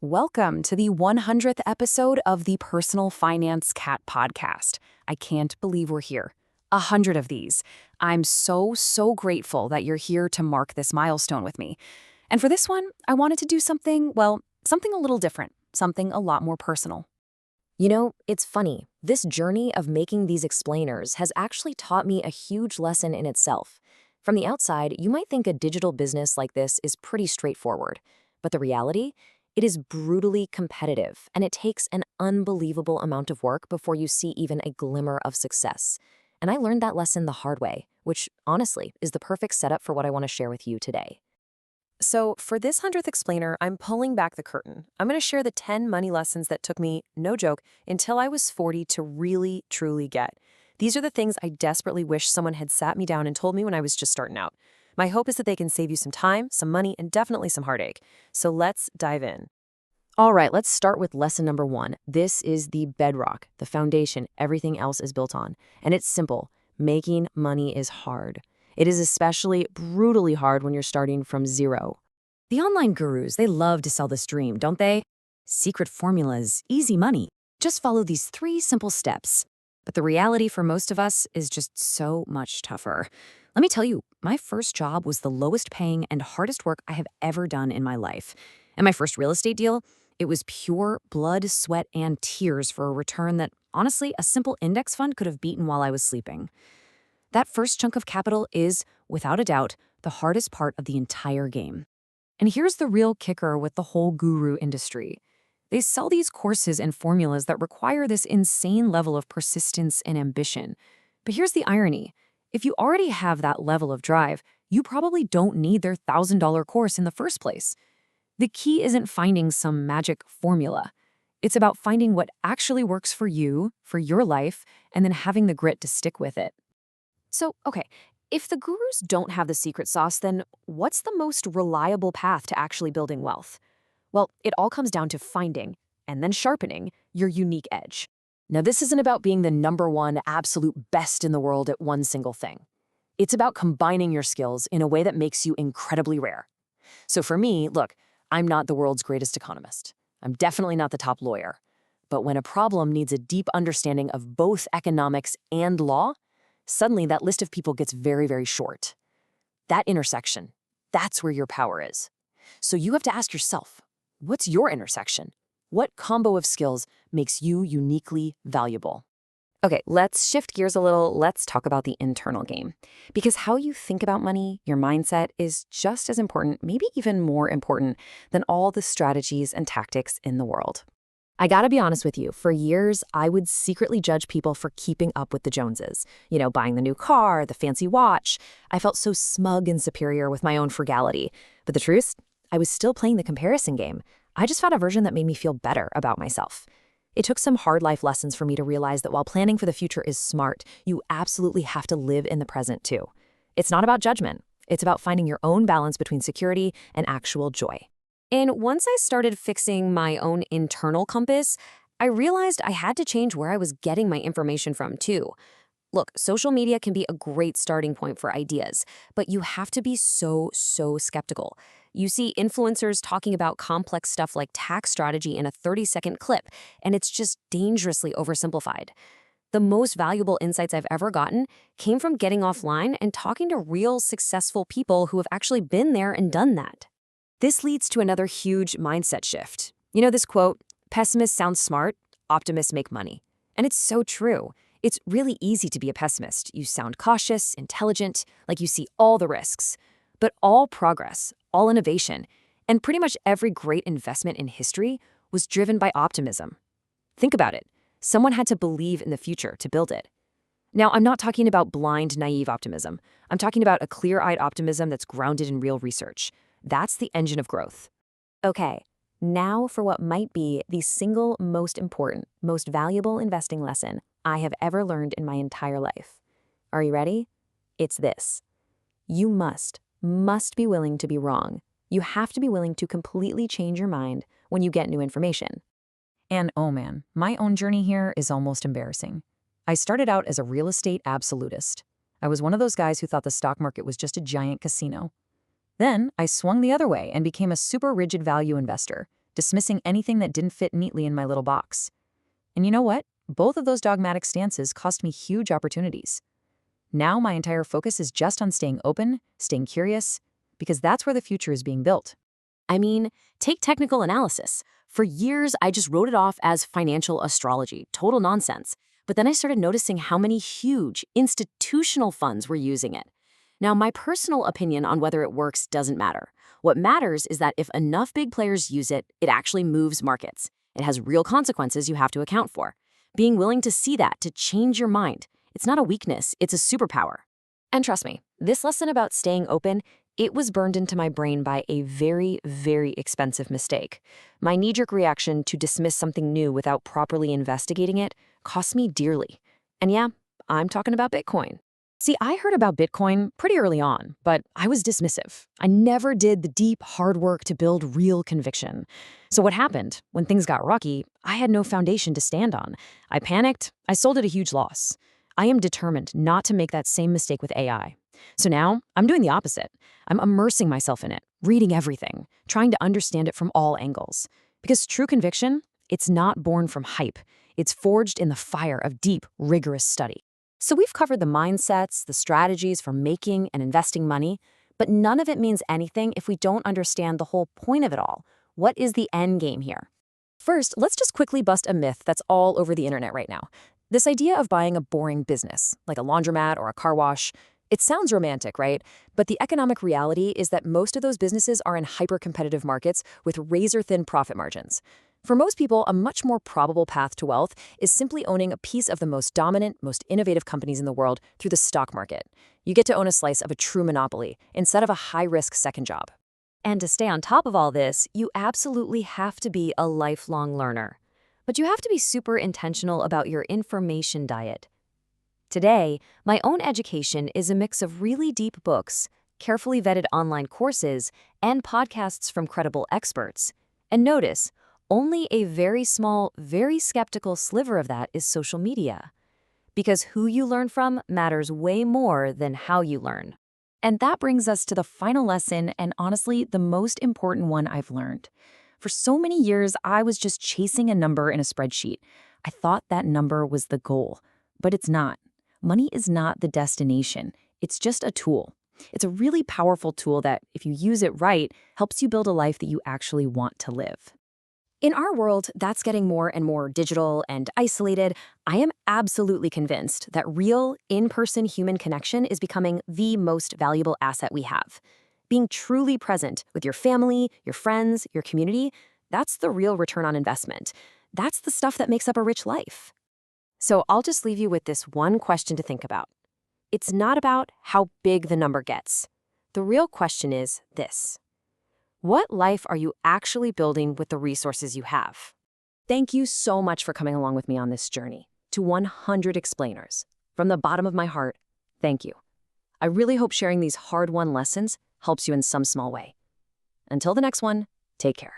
Welcome to the 100th episode of the Personal Finance Cat podcast. I can't believe we're here. 100 of these. I'm so grateful that you're here to mark this milestone with me. And for this one, I wanted to do something a little different, something a lot more personal. You know, it's funny. This journey of making these explainers has actually taught me a huge lesson in itself. From the outside, you might think a digital business like this is pretty straightforward. But the reality? It is brutally competitive, and it takes an unbelievable amount of work before you see even a glimmer of success. And I learned that lesson the hard way, which, honestly, is the perfect setup for what I want to share with you today. So for this 100th explainer, I'm pulling back the curtain. I'm going to share the 10 money lessons that took me, no joke, until I was 40 to really, truly get. These are the things I desperately wish someone had sat me down and told me when I was just starting out. My hope is that they can save you some time, some money, and definitely some heartache. So let's dive in. All right, let's start with lesson number 1. This is the bedrock, the foundation everything else is built on. And it's simple. Making money is hard. It is especially brutally hard when you're starting from zero. The online gurus, they love to sell this dream, don't they? Secret formulas, easy money. Just follow these 3 simple steps. But the reality for most of us is just so much tougher. Let me tell you, my first job was the lowest paying and hardest work I have ever done in my life. And my first real estate deal, it was pure blood, sweat, and tears for a return that, honestly, a simple index fund could have beaten while I was sleeping. That first chunk of capital is, without a doubt, the hardest part of the entire game. And here's the real kicker with the whole guru industry. They sell these courses and formulas that require this insane level of persistence and ambition. But here's the irony. If you already have that level of drive, you probably don't need their $1,000 course in the first place. The key isn't finding some magic formula. It's about finding what actually works for you, for your life, and then having the grit to stick with it. So, okay, if the gurus don't have the secret sauce, then what's the most reliable path to actually building wealth? Well, it all comes down to finding, and then sharpening, your unique edge. Now, this isn't about being the #1 absolute best in the world at one single thing. It's about combining your skills in a way that makes you incredibly rare. So for me, look, I'm not the world's greatest economist. I'm definitely not the top lawyer. But when a problem needs a deep understanding of both economics and law, suddenly that list of people gets very short. That intersection, that's where your power is. So you have to ask yourself, what's your intersection? What combo of skills makes you uniquely valuable? Okay, let's shift gears a little. Let's talk about the internal game. Because how you think about money, your mindset, is just as important, maybe even more important, than all the strategies and tactics in the world. I gotta be honest with you, for years, I would secretly judge people for keeping up with the Joneses. You know, buying the new car, the fancy watch. I felt so smug and superior with my own frugality. But the truth, I was still playing the comparison game. I just found a version that made me feel better about myself. It took some hard life lessons for me to realize that while planning for the future is smart, you absolutely have to live in the present too. It's not about judgment. It's about finding your own balance between security and actual joy. And once I started fixing my own internal compass, I realized I had to change where I was getting my information from too. Look, social media can be a great starting point for ideas, but you have to be so skeptical. You see influencers talking about complex stuff like tax strategy in a 30-second clip, and it's just dangerously oversimplified. The most valuable insights I've ever gotten came from getting offline and talking to real successful people who have actually been there and done that. This leads to another huge mindset shift. You know this quote, "Pessimists sound smart, optimists make money." And it's so true. It's really easy to be a pessimist. You sound cautious, intelligent, like you see all the risks. But all progress, all innovation, and pretty much every great investment in history was driven by optimism. Think about it. Someone had to believe in the future to build it. Now, I'm not talking about blind, naive optimism. I'm talking about a clear-eyed optimism that's grounded in real research. That's the engine of growth. Okay, now for what might be the single most important, most valuable investing lesson I have ever learned in my entire life. Are you ready? It's this. You must be willing to be wrong. You have to be willing to completely change your mind when you get new information. And oh man, my own journey here is almost embarrassing. I started out as a real estate absolutist. I was one of those guys who thought the stock market was just a giant casino. Then I swung the other way and became a super rigid value investor, dismissing anything that didn't fit neatly in my little box. And you know what? Both of those dogmatic stances cost me huge opportunities. Now my entire focus is just on staying open, staying curious, because that's where the future is being built. I mean, take technical analysis. For years, I just wrote it off as financial astrology, total nonsense. But then I started noticing how many huge institutional funds were using it. Now, my personal opinion on whether it works doesn't matter. What matters is that if enough big players use it, it actually moves markets. It has real consequences you have to account for. Being willing to see that, to change your mind, it's not a weakness, it's a superpower. And trust me, this lesson about staying open, it was burned into my brain by a very, very expensive mistake. My knee-jerk reaction to dismiss something new without properly investigating it cost me dearly. And yeah, I'm talking about Bitcoin. See, I heard about Bitcoin pretty early on, but I was dismissive. I never did the deep, hard work to build real conviction. So what happened? When things got rocky, I had no foundation to stand on. I panicked. I sold at a huge loss. I am determined not to make that same mistake with AI. So now, I'm doing the opposite. I'm immersing myself in it, reading everything, trying to understand it from all angles. Because true conviction, it's not born from hype. It's forged in the fire of deep, rigorous study. So we've covered the mindsets, the strategies for making and investing money, but none of it means anything if we don't understand the whole point of it all. What is the end game here? First, let's just quickly bust a myth that's all over the internet right now. This idea of buying a boring business, like a laundromat or a car wash, it sounds romantic, right? But the economic reality is that most of those businesses are in hyper-competitive markets with razor-thin profit margins. For most people, a much more probable path to wealth is simply owning a piece of the most dominant, most innovative companies in the world through the stock market. You get to own a slice of a true monopoly instead of a high-risk second job. And to stay on top of all this, you absolutely have to be a lifelong learner. But you have to be super intentional about your information diet. Today, my own education is a mix of really deep books, carefully vetted online courses, and podcasts from credible experts. And notice, only a very small, very skeptical sliver of that is social media. Because who you learn from matters way more than how you learn. And that brings us to the final lesson, and honestly, the most important one I've learned. For so many years, I was just chasing a number in a spreadsheet. I thought that number was the goal, but it's not. Money is not the destination. It's just a tool. It's a really powerful tool that, if you use it right, helps you build a life that you actually want to live. In our world, that's getting more and more digital and isolated. I am absolutely convinced that real, in-person human connection is becoming the most valuable asset we have. Being truly present with your family, your friends, your community, that's the real return on investment. That's the stuff that makes up a rich life. So I'll just leave you with this one question to think about. It's not about how big the number gets. The real question is this: what life are you actually building with the resources you have? Thank you so much for coming along with me on this journey. To 100 explainers, from the bottom of my heart, thank you. I really hope sharing these hard-won lessons helps you in some small way. Until the next one, take care.